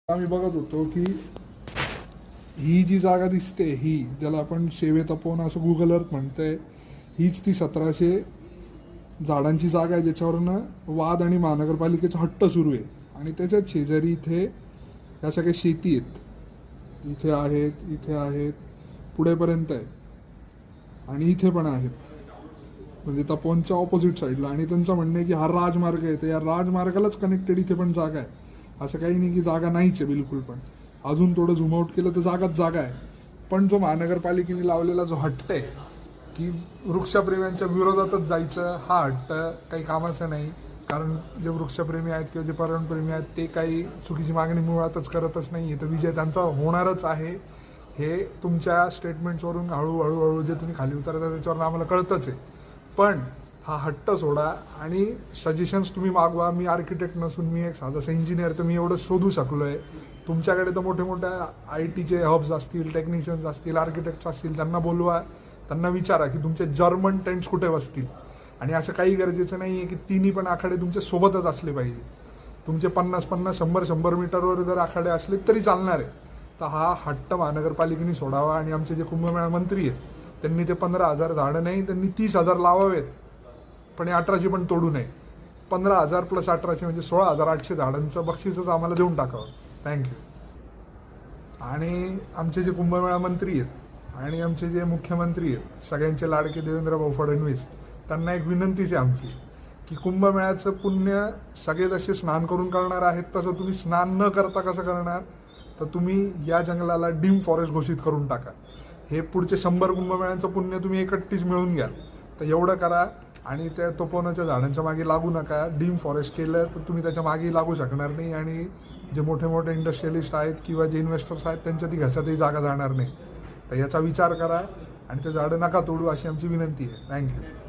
आम्ही बघत होतो की ही जी जागा दिसते ही ज्याला आपण शेवे तपोवन असं गुगल अर्थ म्हणतंय, हीच ती 1700 झाडांची जागा आहे ज्याच्यावरनं वाद आणि महानगरपालिकेचा हट्ट सुरू आहे. आणि त्याच्याच शेजारी इथे ह्या सगळ्या शेती आहेत, इथे आहेत पुढेपर्यंत आहे आणि इथे पण आहेत, म्हणजे तपोवनच्या ऑपोजिट साईडला. आणि त्यांचं म्हणणं आहे की हा राजमार्ग आहे, तर या राजमार्गालाच कनेक्टेड इथे पण जागा आहे. असं काही नाही की जागा नाहीच आहे बिलकुल, पण अजून थोडं झूम आउट केलं तर जागाच जागा आहे. पण जो महानगरपालिकेने लावलेला जो हट्ट आहे की वृक्षप्रेम्यांच्या विरोधातच जायचं, हा हट्ट काही कामाचा नाही. कारण जे वृक्षप्रेमी आहेत किंवा जे पर्यावरणप्रेमी आहेत ते काही चुकीची मागणी मुळातच करतच नाही आहे, तर विजय त्यांचा होणारच आहे. हे तुमच्या स्टेटमेंट्सवरून हळूहळू जे तुम्ही खाली उतरता त्याच्यावरून आम्हाला कळतच आहे. पण हा हट्ट सोडा आणि सजेशन्स तुम्ही मागवा. मी आर्किटेक्ट नसून मी एक साधासा इंजिनियर, तर मी एवढं शोधू शकलो आहे. तुमच्याकडे तर मोठे मोठ्या IT चे हब्स असतील, टेक्निशियन्स असतील, आर्किटेक्ट्स असतील, त्यांना बोलवा, त्यांना विचारा की तुमचे जर्मन टेंट्स कुठे बसतील. आणि असं काही गरजेचं नाही आहे की तिन्ही पण आखाडे तुमच्या सोबतच असले पाहिजे. तुमचे 50-50, 100-100 मीटरवर जर आखाडे असले तरी चालणार आहे. तर हा हट्ट महानगरपालिकेने सोडावा. आणि आमचे जे कुंभमेळा मंत्री आहेत त्यांनी ते 15,000 झाडं नाही, त्यांनी 30,000 लावावेत, पण हे 1800 पण तोडू नये. 15,000 + 1800 म्हणजे 16,800 झाडांचं बक्षीसच आम्हाला देऊन टाकावं. थँक्यू. आणि आमचे जे कुंभमेळा मंत्री आहेत आणि आमचे जे मुख्यमंत्री आहेत, सगळ्यांचे लाडके देवेंद्र भाऊ फडणवीस, त्यांना एक विनंतीच आहे आमची की कुंभमेळ्याचं पुण्य सगळे जसे स्नान करून करणार आहेत तसं तुम्ही स्नान न करता कसं करणार, तर तुम्ही या जंगलाला डीम फॉरेस्ट घोषित करून टाका. हे पुढचे 100 कुंभमेळ्यांचं पुण्य तुम्ही एकट्ठीच मिळून घ्याल. तर एवढं करा. आणि त्या तपोवनाच्या झाडांच्या मागे लागू नका. डीम फॉरेस्ट केलं तर तुम्ही त्याच्या मागे लागू शकणार नाही. आणि जे मोठे मोठे इंडस्ट्रियलिस्ट आहेत किंवा जे इन्व्हेस्टर्स आहेत त्यांच्या ती घशातही जागा जाणार नाही. तर याचा विचार करा आणि ते झाडं नका तोडू अशी आमची विनंती आहे. थँक्यू.